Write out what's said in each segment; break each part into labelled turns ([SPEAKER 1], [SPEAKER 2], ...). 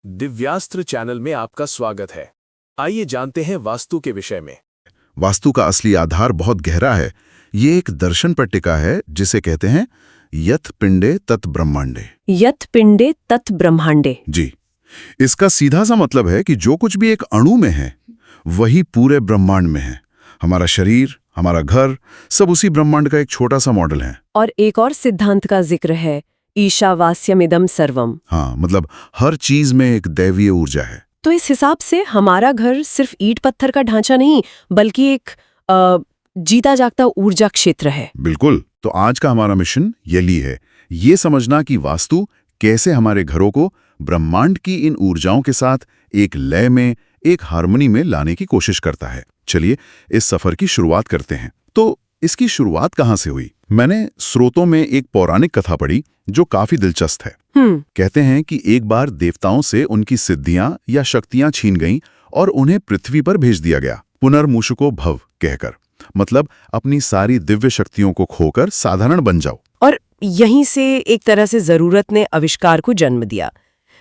[SPEAKER 1] Divyastra channel में आपका स्वागत है। आइए जानते हैं वास्तु के विषय में।
[SPEAKER 2] वास्तु का असली आधार बहुत गहरा है। ये एक दर्शन पर टिका है जिसे कहते हैं यत् पिंडे तत् ब्रह्मांडे।
[SPEAKER 3] यत् पिंडे तत् ब्रह्मांडे।
[SPEAKER 2] जी, इसका सीधा सा मतलब है कि जो कुछ भी एक अणु में है वही पूरे ब्रह्मांड में है। हमारा शरीर, हमारा घर, सब उसी ब्रह्मांड का एक छोटा सा मॉडल है।
[SPEAKER 3] और एक और सिद्धांत का जिक्र है, ईशावास्यमिदं सर्वम।
[SPEAKER 2] हाँ, मतलब हर चीज में एक दैवीय ऊर्जा है।
[SPEAKER 3] तो इस हिसाब से हमारा घर सिर्फ ईंट पत्थर का ढांचा नहीं, बल्कि एक जीता जागता ऊर्जा क्षेत्र है।
[SPEAKER 2] बिल्कुल। तो आज का हमारा मिशन यही है, ये समझना कि वास्तु कैसे हमारे घरों को ब्रह्मांड की इन ऊर्जाओं के साथ एक लय में, एक हार्मनी में लाने की कोशिश करता है। चलिए इस सफर की शुरुआत करते हैं। तो इसकी शुरुआत कहाँ से हुई? मैंने स्रोतों में एक पौराणिक कथा पढ़ी जो काफी दिलचस्प है। कहते हैं कि एक बार देवताओं से उनकी सिद्धियां या शक्तियां छीन गईं और उन्हें पृथ्वी पर भेज दिया गया, पुनर्मूषको भव कहकर। मतलब अपनी सारी दिव्य शक्तियों को खोकर साधारण बन जाओ।
[SPEAKER 3] और यहीं से एक तरह से जरूरत ने आविष्कार को जन्म दिया।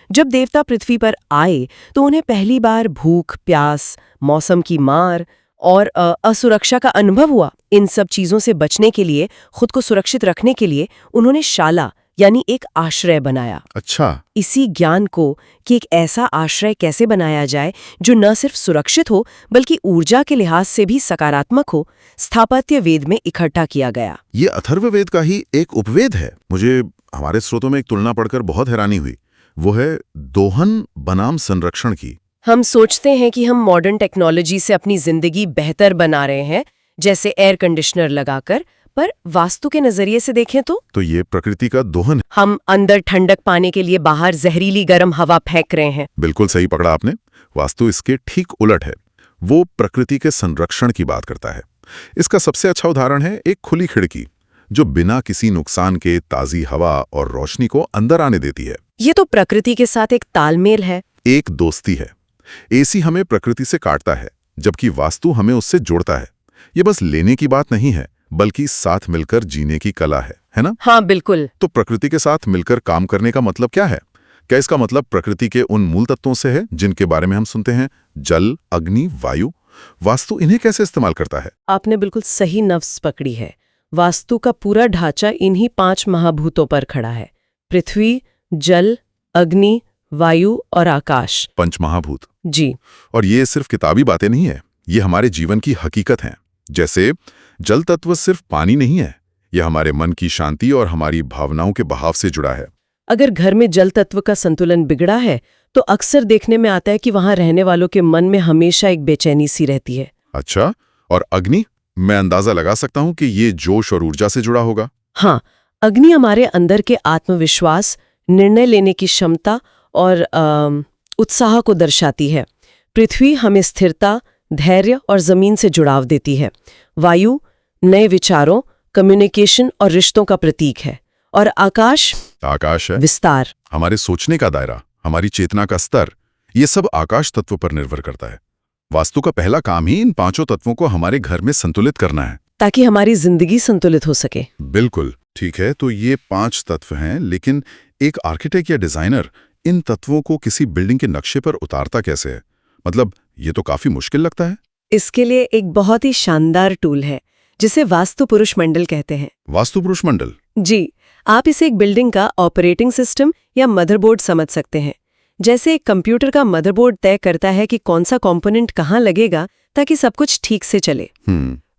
[SPEAKER 3] जब देवता पृथ्वी पर आए तो उन्हें पहली बार भूख, प्यास, मौसम की मार और असुरक्षा का अनुभव हुआ। इन सब चीजों से बचने के लिए, खुद को सुरक्षित रखने के लिए उन्होंने शाला यानी एक आश्रय बनाया।
[SPEAKER 2] अच्छा।
[SPEAKER 3] इसी ज्ञान को कि एक ऐसा आश्रय कैसे बनाया जाए जो न सिर्फ सुरक्षित हो बल्कि ऊर्जा के लिहाज से भी सकारात्मक हो, स्थापत्य वेद में इकट्ठा किया गया।
[SPEAKER 2] ये अथर्ववेद का ही एक उपवेद है। मुझे हमारे स्रोतों में एक तुलना पढ़कर बहुत हैरानी हुई। वो है दोहन बनाम संरक्षण की।
[SPEAKER 3] हम सोचते हैं कि हम मॉडर्न टेक्नोलॉजी से अपनी जिंदगी बेहतर बना रहे हैं, जैसे एयर कंडीशनर लगाकर, पर वास्तु के नजरिए से देखें तो
[SPEAKER 2] ये प्रकृति का दोहन है।
[SPEAKER 3] हम अंदर ठंडक पाने के लिए बाहर जहरीली गर्म हवा फेंक रहे हैं।
[SPEAKER 2] बिल्कुल सही पकड़ा आपने। वास्तु इसके ठीक उलट है। वो प्रकृति के संरक्षण की बात करता है। इसका सबसे अच्छा उदाहरण है एक खुली खिड़की जो बिना किसी नुकसान के ताजी हवा और रोशनी को अंदर आने देती है।
[SPEAKER 3] ये तो प्रकृति के साथ एक तालमेल है,
[SPEAKER 2] एक दोस्ती है। एसी हमें प्रकृति से काटता है, जबकि वास्तु हमें उससे जोड़ता है। ये बस लेने की बात नहीं है, बल्कि साथ मिलकर जीने की कला है ना?
[SPEAKER 3] हाँ बिल्कुल।
[SPEAKER 2] तो प्रकृति के साथ मिलकर काम करने का मतलब क्या है? क्या इसका मतलब प्रकृति के उन मूल तत्वों से है जिनके बारे में हम सुनते हैं, जल, अग्नि, वायु? वास्तु इन्हें कैसे इस्तेमाल करता है?
[SPEAKER 3] आपने बिल्कुल सही नफ्स पकड़ी है। वास्तु का पूरा ढांचा इन्हीं 5 महाभूतों पर खड़ा है: पृथ्वी, जल, अग्नि, वायु और आकाश।
[SPEAKER 2] पंचमहाभूत।
[SPEAKER 3] जी।
[SPEAKER 2] और ये सिर्फ किताबी बातें नहीं है, ये हमारे जीवन की हकीकत हैं। जैसे जल तत्व सिर्फ पानी नहीं है, यह हमारे मन की शांति और हमारी भावनाओं के बहाव से जुड़ा है।
[SPEAKER 3] अगर घर में जल तत्व का संतुलन बिगड़ा है तो अक्सर देखने में आता है कि वहां रहने वालों के मन में हमेशा एक बेचैनी सी रहती है।
[SPEAKER 2] अच्छा, और अग्नि? मैं अंदाजा लगा सकता हूं कि ये जोश और ऊर्जा से जुड़ा होगा।
[SPEAKER 3] हाँ, अग्नि हमारे अंदर के आत्मविश्वास, निर्णय लेने की क्षमता और उत्साह को दर्शाती है। पृथ्वी हमें स्थिरता, धैर्य और जमीन से जुड़ाव देती है। वायु नए विचारों, कम्युनिकेशन और रिश्तों का प्रतीक है। और आकाश
[SPEAKER 2] है
[SPEAKER 3] विस्तार,
[SPEAKER 2] हमारे सोचने का दायरा, हमारी चेतना का स्तर। ये सब आकाश तत्व पर निर्भर करता है। वास्तु का पहला काम ही इन 5 तत्वों को हमारे घर में संतुलित करना है,
[SPEAKER 3] ताकि हमारी जिंदगी संतुलित हो सके।
[SPEAKER 2] बिल्कुल ठीक है। तो ये 5 तत्व हैं, लेकिन एक आर्किटेक्ट या डिजाइनर इन तत्वों को किसी बिल्डिंग के नक्शे पर उतारता कैसे है? मतलब ये तो काफी मुश्किल लगता है।
[SPEAKER 3] इसके लिए एक बहुत ही शानदार टूल है जिसे वास्तु पुरुष मंडल कहते हैं।
[SPEAKER 2] वास्तु पुरुष मंडल?
[SPEAKER 3] जी, आप इसे एक बिल्डिंग का ऑपरेटिंग सिस्टम या मदरबोर्ड समझ सकते हैं। जैसे एक कंप्यूटर का मदरबोर्ड तय करता है कि कौन सा कंपोनेंट कहाँ लगेगा ताकि सब कुछ ठीक से चले,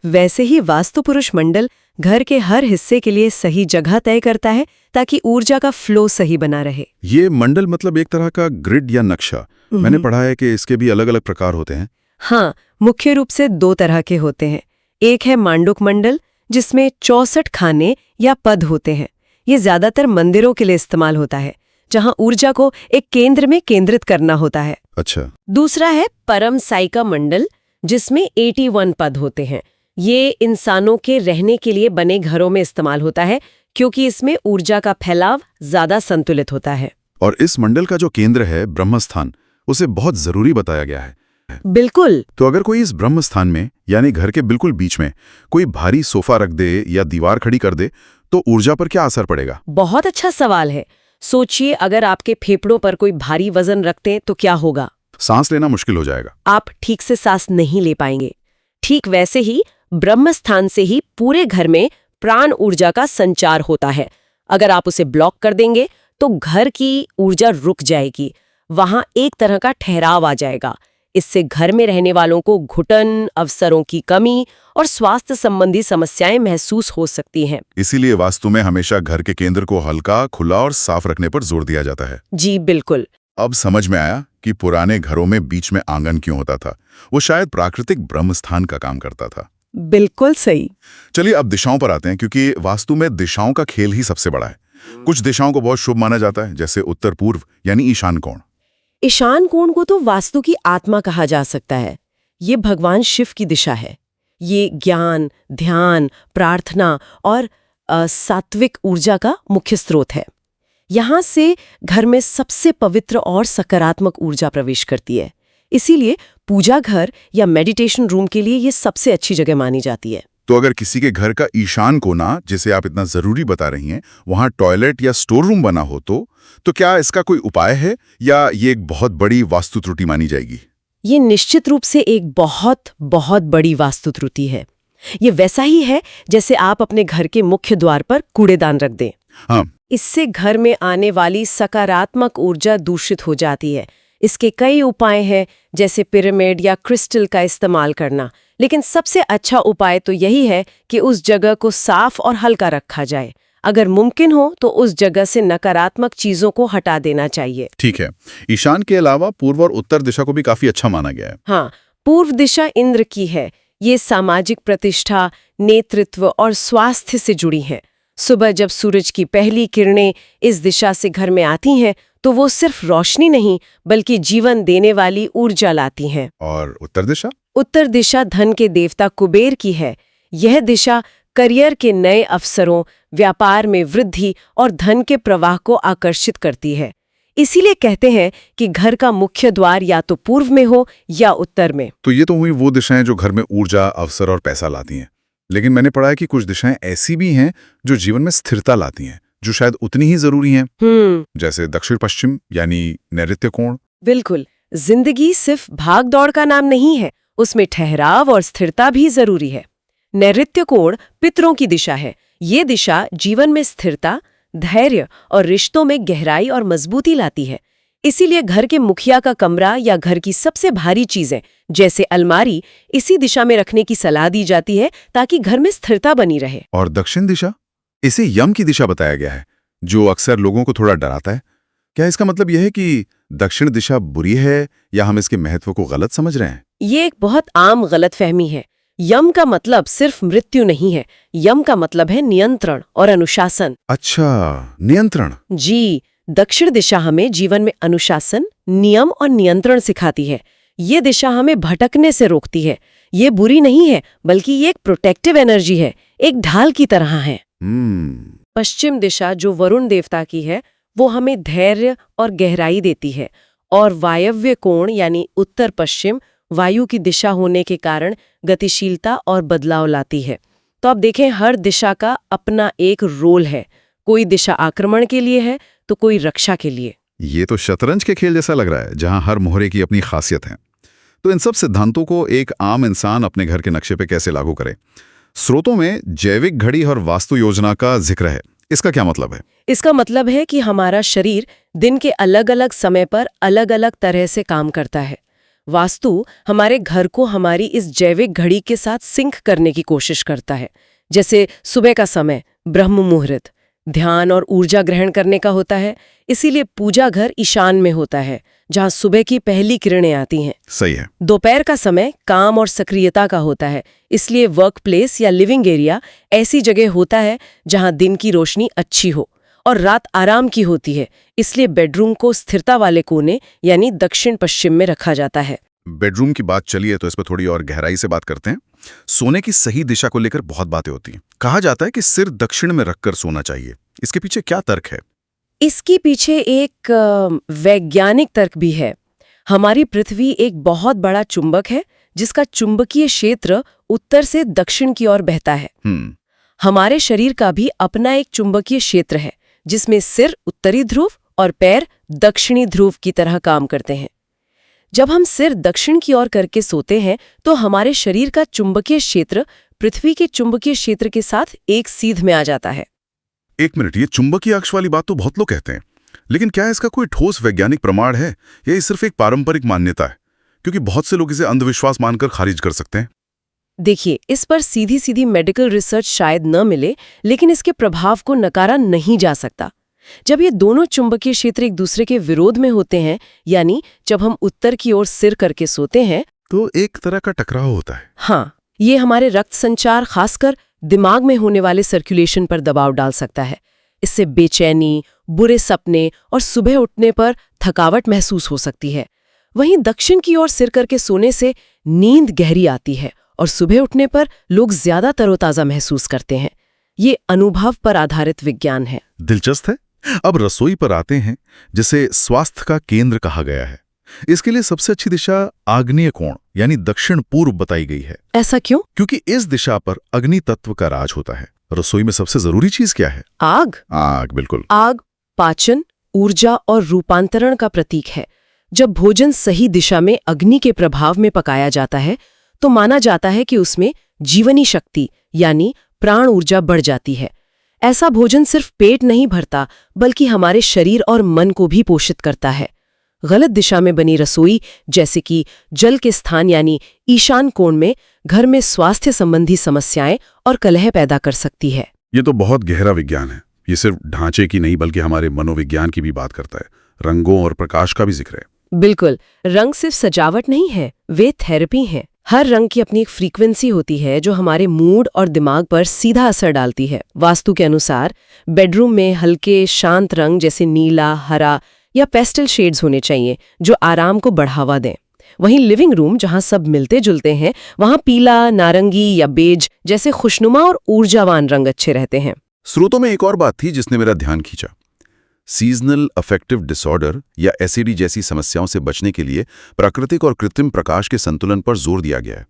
[SPEAKER 3] वैसे ही वास्तु पुरुष मंडल घर के हर हिस्से के लिए सही जगह तय करता है ताकि ऊर्जा का फ्लो सही बना रहे।
[SPEAKER 2] ये मंडल मतलब एक तरह का ग्रिड या नक्शा। मैंने पढ़ा है कि इसके भी अलग अलग प्रकार होते हैं।
[SPEAKER 3] हाँ, मुख्य रूप से 2 तरह के होते हैं। एक है मांडुक मंडल, जिसमें 64 खाने या पद होते हैं। ये ज्यादातर मंदिरों के लिए इस्तेमाल होता है, जहां ऊर्जा को एक केंद्र में केंद्रित करना होता है।
[SPEAKER 2] अच्छा।
[SPEAKER 3] दूसरा है परम साइका मंडल, जिसमें 81 पद होते हैं। ये इंसानों के रहने के लिए बने घरों में इस्तेमाल होता है, क्योंकि इसमें ऊर्जा का फैलाव ज्यादा संतुलित होता है।
[SPEAKER 2] और इस मंडल का जो केंद्र है, ब्रह्मस्थान, उसे बहुत जरूरी बताया गया है।
[SPEAKER 3] बिल्कुल।
[SPEAKER 2] तो अगर कोई इस ब्रह्म स्थान में, यानी घर के बिल्कुल बीच में, कोई भारी सोफा रख दे या दीवार खड़ी कर दे तो ऊर्जा पर क्या असर पड़ेगा?
[SPEAKER 3] बहुत अच्छा सवाल है। सोचिए अगर आपके फेफड़ों पर कोई भारी वजन रखते तो क्या होगा?
[SPEAKER 2] सांस लेना मुश्किल हो जाएगा।
[SPEAKER 3] आप ठीक से सांस नहीं ले पाएंगे। ठीक वैसे ही ब्रह्म स्थान से ही पूरे घर में प्राण ऊर्जा का संचार होता है। अगर आप उसे ब्लॉक कर देंगे तो घर की ऊर्जा रुक जाएगी, वहां एक तरह का ठहराव आ जाएगा। इससे घर में रहने वालों को घुटन, अवसरों की कमी और स्वास्थ्य संबंधी समस्याएं महसूस हो सकती हैं।
[SPEAKER 2] इसीलिए वास्तु में हमेशा घर के केंद्र को हल्का, खुला और साफ रखने पर जोर दिया जाता है।
[SPEAKER 3] जी बिल्कुल।
[SPEAKER 2] अब समझ में आया कि पुराने घरों में बीच में आंगन क्यों होता था। वो शायद प्राकृतिक ब्रह्म स्थान का काम करता था।
[SPEAKER 3] बिल्कुल सही।
[SPEAKER 2] चलिए अब दिशाओं पर आते हैं, क्योंकि वास्तु में दिशाओं का खेल ही सबसे बड़ा है। कुछ दिशाओं को बहुत शुभ माना जाता है, जैसे उत्तर पूर्व यानी ईशान कोण।
[SPEAKER 3] ईशान कोण को तो वास्तु की आत्मा कहा जा सकता है। ये भगवान शिव की दिशा है। ये ज्ञान, ध्यान, प्रार्थना और सात्विक ऊर्जा का मुख्य स्रोत है। यहाँ से घर में सबसे पवित्र और सकारात्मक ऊर्जा प्रवेश करती है। इसीलिए पूजा घर या मेडिटेशन रूम के लिए ये सबसे अच्छी जगह मानी जाती है।
[SPEAKER 2] तो अगर किसी के घर का ईशान कोना, जिसे आप इतना जरूरी बता रही हैं, वहां टॉयलेट या स्टोर रूम बना हो तो क्या इसका कोई उपाय है या ये एक बहुत बड़ी वास्तु त्रुटि मानी जाएगी?
[SPEAKER 3] ये निश्चित रूप से एक बहुत बहुत बड़ी वास्तु त्रुटि है। ये वैसा ही है जैसे आप अपने घर के मुख्य द्वार पर कूड़ेदान रख दें।
[SPEAKER 2] हाँ।
[SPEAKER 3] इससे घर में आने वाली सकारात्मक ऊर्जा दूषित हो जाती है। इसके कई उपाय हैं, जैसे पिरामिड या क्रिस्टल का इस्तेमाल करना, लेकिन सबसे अच्छा उपाय तो यही है कि उस जगह को साफ और हल्का रखा जाए। अगर मुमकिन हो तो उस जगह से नकारात्मक चीजों को हटा देना चाहिए।
[SPEAKER 2] ठीक है। ईशान के अलावा पूर्व और उत्तर दिशा को भी काफी अच्छा माना गया है।
[SPEAKER 3] हाँ, पूर्व दिशा इंद्र की है। ये सामाजिक प्रतिष्ठा, नेतृत्व और स्वास्थ्य से जुड़ी है। सुबह जब सूरज की पहली किरणें इस दिशा से घर में आती हैं तो वो सिर्फ रोशनी नहीं बल्कि जीवन देने वाली ऊर्जा लाती हैं।
[SPEAKER 2] और उत्तर दिशा?
[SPEAKER 3] उत्तर दिशा धन के देवता कुबेर की है। यह दिशा करियर के नए अवसरों, व्यापार में वृद्धि और धन के प्रवाह को आकर्षित करती है। इसीलिए कहते हैं कि घर का मुख्य द्वार या तो पूर्व में हो या उत्तर में।
[SPEAKER 2] तो ये तो हुई वो दिशाएं जो घर में ऊर्जा, अवसर और पैसा लाती हैं। लेकिन मैंने पढ़ा है कि कुछ दिशाएं ऐसी भी हैं जो जीवन में स्थिरता लाती हैं, जो शायद उतनी ही जरूरी हैं। जैसे दक्षिण पश्चिम यानी नैऋत्य कोण।
[SPEAKER 3] बिल्कुल। जिंदगी सिर्फ भाग दौड़ का नाम नहीं है, उसमें ठहराव और स्थिरता भी जरूरी है। नैऋत्य कोण पितरों की दिशा है। ये दिशा जीवन में स्थिरता, धैर्य और रिश्तों में गहराई और मजबूती लाती है। इसीलिए घर के मुखिया का कमरा या घर की सबसे भारी चीजें जैसे अलमारी इसी दिशा में रखने की सलाह दी जाती है ताकि घर में स्थिरता बनी रहे।
[SPEAKER 2] और दक्षिण दिशा, इसे यम की दिशा बताया गया है, जो अक्सर लोगों को थोड़ा डराता है। क्या इसका मतलब यह है कि दक्षिण दिशा बुरी है या हम इसके महत्व को गलत समझ रहे हैं?
[SPEAKER 3] ये एक बहुत आम गलतफहमी है। यम का मतलब सिर्फ मृत्यु नहीं है। यम का मतलब है नियंत्रण और अनुशासन।
[SPEAKER 2] अच्छा, नियंत्रण।
[SPEAKER 3] जी, दक्षिण दिशा हमें जीवन में अनुशासन, नियम और नियंत्रण सिखाती है। ये दिशा हमें भटकने से रोकती है। ये बुरी नहीं है बल्कि ये एक प्रोटेक्टिव एनर्जी है, एक ढाल की तरह है। पश्चिम दिशा जो वरुण देवता की है वो हमें धैर्य और गहराई देती है। और वायव्य कोण यानी उत्तर पश्चिम वायु की दिशा होने के कारण गतिशीलता और बदलाव लाती है। तो आप देखें, हर दिशा का अपना एक रोल है। कोई दिशा आक्रमण के लिए है तो कोई रक्षा के लिए।
[SPEAKER 2] ये तो शतरंज के खेल जैसा लग रहा है, जहां हर मोहरे की अपनी खासियत है। तो इन सब सिद्धांतों को एक आम इंसान अपने घर के नक्शे पे कैसे लागू करे? स्रोतों में जैविक घड़ी और वास्तु योजना का जिक्र है। इसका क्या मतलब है?
[SPEAKER 3] इसका मतलब है कि हमारा शरीर दिन के अलग अलग समय पर अलग अलग तरह से काम करता है। वास्तु हमारे घर को हमारी इस जैविक घड़ी के साथ सिंक करने की कोशिश करता है। जैसे सुबह का समय ब्रह्म मुहूर्त ध्यान और ऊर्जा ग्रहण करने का होता है। इसीलिए पूजा घर ईशान में होता है, जहां सुबह की पहली किरणें आती हैं।
[SPEAKER 2] सही है।
[SPEAKER 3] दोपहर का समय काम और सक्रियता का होता है, इसलिए वर्क प्लेस या लिविंग एरिया ऐसी जगह होता है जहां दिन की रोशनी अच्छी हो। और रात आराम की होती है, इसलिए बेडरूम को स्थिरता वाले कोने यानी दक्षिण पश्चिम में रखा जाता है।
[SPEAKER 2] बेडरूम की बात चली है तो इस पर थोड़ी और गहराई से बात करते हैं। सोने की सही दिशा को लेकर बहुत बातें होती हैं। कहा जाता है कि सिर दक्षिण में रखकर सोना चाहिए। इसके पीछे क्या तर्क है?
[SPEAKER 3] इसके पीछे एक वैज्ञानिक तर्क भी है। हमारी पृथ्वी एक बहुत बड़ा चुंबक है जिसका चुंबकीय क्षेत्र उत्तर से दक्षिण की ओर बहता है। हमारे शरीर का भी अपना एक चुंबकीय क्षेत्र है जिसमें सिर उत्तरी ध्रुव और पैर दक्षिणी ध्रुव की तरह काम करते हैं। जब हम सिर दक्षिण की ओर करके सोते हैं तो हमारे शरीर का चुंबकीय क्षेत्र पृथ्वी के चुंबकीय क्षेत्र के साथ एक सीध में आ जाता है।
[SPEAKER 2] एक मिनट, ये चुंबकीय अक्ष वाली बात तो बहुत लोग कहते हैं, लेकिन क्या इसका कोई ठोस वैज्ञानिक प्रमाण है या ये सिर्फ एक पारंपरिक मान्यता है? क्योंकि बहुत से लोग इसे अंधविश्वास मानकर खारिज कर सकते हैं।
[SPEAKER 3] देखिए, इस पर सीधी सीधी मेडिकल रिसर्च शायद न मिले, लेकिन इसके प्रभाव को नकारा नहीं जा सकता। जब ये दोनों चुंबकीय क्षेत्र एक दूसरे के विरोध में होते हैं, यानी जब हम उत्तर की ओर सिर करके सोते हैं,
[SPEAKER 2] तो एक तरह का टकराव होता है।
[SPEAKER 3] हाँ, ये हमारे रक्त संचार, खासकर दिमाग में होने वाले सर्कुलेशन पर दबाव डाल सकता है। इससे बेचैनी, बुरे सपने और सुबह उठने पर थकावट महसूस हो सकती है। वहीं दक्षिण की ओर सिर करके सोने से नींद गहरी आती है और सुबह उठने पर लोग ज्यादा तरोताजा महसूस करते हैं। ये अनुभव पर आधारित विज्ञान है।
[SPEAKER 2] दिलचस्प है। अब रसोई पर आते हैं, जिसे स्वास्थ्य का केंद्र कहा गया है। इसके लिए सबसे अच्छी दिशा आग्नेय कोण यानी दक्षिण पूर्व बताई गई है।
[SPEAKER 3] ऐसा क्यों?
[SPEAKER 2] क्योंकि इस दिशा पर अग्नि तत्व का राज होता है। रसोई में सबसे जरूरी चीज क्या है?
[SPEAKER 3] आग।
[SPEAKER 2] आग, बिल्कुल।
[SPEAKER 3] आग पाचन, ऊर्जा और रूपांतरण का प्रतीक है। जब भोजन सही दिशा में अग्नि के प्रभाव में पकाया जाता है तो माना जाता है कि उसमें जीवनी शक्ति यानी प्राण ऊर्जा बढ़ जाती है। ऐसा भोजन सिर्फ पेट नहीं भरता, बल्कि हमारे शरीर और मन को भी पोषित करता है। गलत दिशा में बनी रसोई, जैसे कि जल के स्थान यानी ईशान कोण में, घर में स्वास्थ्य संबंधी समस्याएं और कलह पैदा कर सकती है।
[SPEAKER 2] ये तो बहुत गहरा विज्ञान है। ये सिर्फ ढांचे की नहीं बल्कि हमारे मनोविज्ञान की भी बात करता है। रंगों और प्रकाश का भी जिक्र है।
[SPEAKER 3] बिल्कुल, रंग सिर्फ सजावट नहीं है, वे थेरेपी हैं। हर रंग की अपनी एक फ्रीक्वेंसी होती है जो हमारे मूड और दिमाग पर सीधा असर डालती है। वास्तु के अनुसार बेडरूम में हल्के शांत रंग जैसे नीला, हरा या पेस्टल शेड्स होने चाहिए जो आराम को बढ़ावा दें। वहीं लिविंग रूम, जहां सब मिलते जुलते हैं, वहां पीला, नारंगी या बेज जैसे खुशनुमा और ऊर्जावान रंग अच्छे रहते हैं।
[SPEAKER 2] स्रोतों में एक और बात थी जिसने मेरा ध्यान खींचा। सीजनल अफेक्टिव डिसऑर्डर या एसिडी जैसी समस्याओं से बचने के लिए प्राकृतिक और कृत्रिम प्रकाश के संतुलन पर जोर दिया गया है।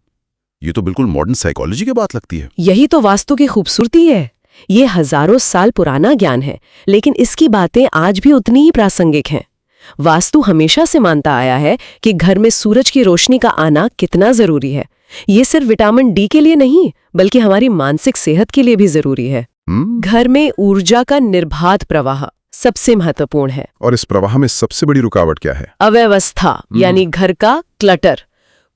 [SPEAKER 2] ये तो बिल्कुल मॉडर्न साइकोलॉजी की बात लगती है।
[SPEAKER 3] यही तो वास्तु की खूबसूरती है। ये हजारों साल पुराना ज्ञान है, लेकिन इसकी बातें आज भी उतनी ही प्रासंगिक हैं। वास्तु हमेशा से मानता आया है कि घर में सूरज की रोशनी का आना कितना जरूरी है। ये सिर्फ विटामिन डी के लिए नहीं, बल्कि हमारी मानसिक सेहत के लिए भी जरूरी है। घर में ऊर्जा का निर्बाध प्रवाह सबसे महत्वपूर्ण है।
[SPEAKER 2] और इस प्रवाह में सबसे बड़ी रुकावट क्या है?
[SPEAKER 3] अव्यवस्था, यानी घर का क्लटर।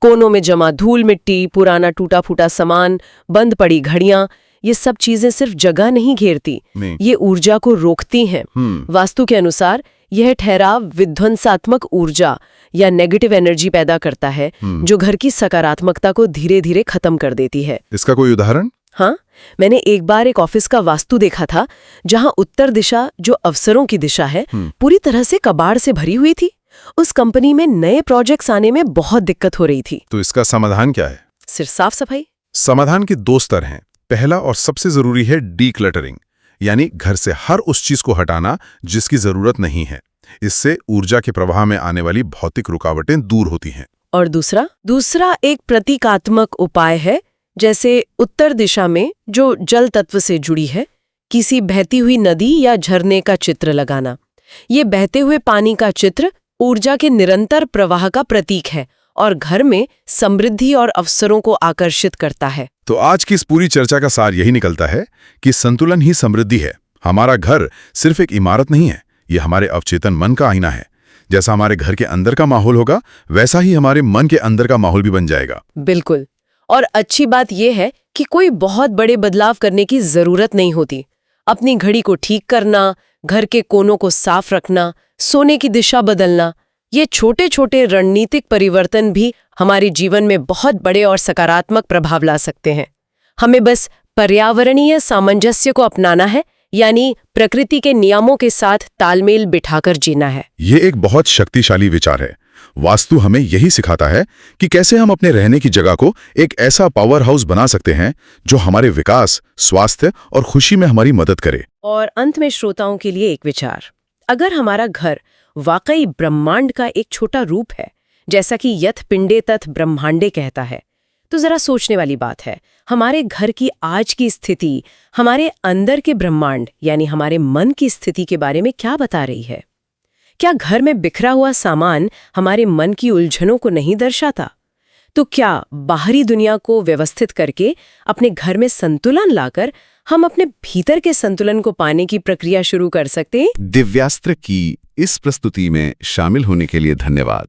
[SPEAKER 3] कोनों में जमा धूल मिट्टी, पुराना टूटा फूटा सामान, बंद पड़ी घड़ियां, ये सब चीजें सिर्फ जगह नहीं घेरती, ये ऊर्जा को रोकती हैं। वास्तु के अनुसार यह ठहराव विध्वंसात्मक ऊर्जा या नेगेटिव एनर्जी पैदा करता है, जो घर की सकारात्मकता को धीरे धीरे खत्म कर देती है।
[SPEAKER 2] इसका कोई उदाहरण?
[SPEAKER 3] हाँ, मैंने एक बार एक ऑफिस का वास्तु देखा था जहां उत्तर दिशा, जो अवसरों की दिशा है, पूरी तरह से कबाड़ से भरी हुई थी। उस कंपनी में नए प्रोजेक्ट्स आने में बहुत दिक्कत हो रही थी।
[SPEAKER 2] तो इसका समाधान क्या है?
[SPEAKER 3] सिर्फ साफ सफाई।
[SPEAKER 2] समाधान के 2 स्तर हैं। पहला और सबसे जरूरी है डीक्लटरिंग, यानी घर से हर उस चीज को हटाना जिसकी जरूरत नहीं है। इससे ऊर्जा के प्रवाह में आने वाली भौतिक रुकावटें दूर होती हैं।
[SPEAKER 3] और दूसरा एक प्रतीकात्मक उपाय है, जैसे उत्तर दिशा में जो जल तत्व से जुड़ी है, किसी बहती हुई नदी या झरने का चित्र लगाना। ये बहते हुए पानी का चित्र ऊर्जा के निरंतर प्रवाह का प्रतीक है और घर में समृद्धि और अवसरों को आकर्षित करता है।
[SPEAKER 2] तो आज की इस पूरी चर्चा का सार यही निकलता है कि संतुलन ही समृद्धि है। हमारा घर सिर्फ एक इमारत नहीं है, ये हमारे अवचेतन मन का आईना है। जैसा हमारे घर के अंदर का माहौल होगा, वैसा ही हमारे मन के अंदर का माहौल भी बन जाएगा।
[SPEAKER 3] बिल्कुल। और अच्छी बात यह है कि कोई बहुत बड़े बदलाव करने की जरूरत नहीं होती। अपनी घड़ी को ठीक करना, घर के कोनों को साफ रखना, सोने की दिशा बदलना, ये छोटे छोटे रणनीतिक परिवर्तन भी हमारे जीवन में बहुत बड़े और सकारात्मक प्रभाव ला सकते हैं। हमें बस पर्यावरणीय सामंजस्य को अपनाना है, यानी प्रकृति के नियमों के साथ तालमेल बिठाकर जीना है।
[SPEAKER 2] ये एक बहुत शक्तिशाली विचार है। वास्तु हमें यही सिखाता है कि कैसे हम अपने रहने की जगह को एक ऐसा पावर हाउस बना सकते हैं जो हमारे विकास, स्वास्थ्य और खुशी में हमारी मदद करे।
[SPEAKER 3] और अंत में श्रोताओं के लिए एक विचार। अगर हमारा घर वाकई ब्रह्मांड का एक छोटा रूप है, जैसा कि यथ पिंडे तथ ब्रह्मांडे कहता है, तो जरा सोचने वाली बात है, हमारे घर की आज की स्थिति हमारे अंदर के ब्रह्मांड यानी हमारे मन की स्थिति के बारे में क्या बता रही है? क्या घर में बिखरा हुआ सामान हमारे मन की उलझनों को नहीं दर्शाता? तो क्या बाहरी दुनिया को व्यवस्थित करके अपने घर में संतुलन लाकर हम अपने भीतर के संतुलन को पाने की प्रक्रिया शुरू कर सकते हैं?
[SPEAKER 2] दिव्यास्त्र की इस प्रस्तुति में शामिल होने के लिए धन्यवाद।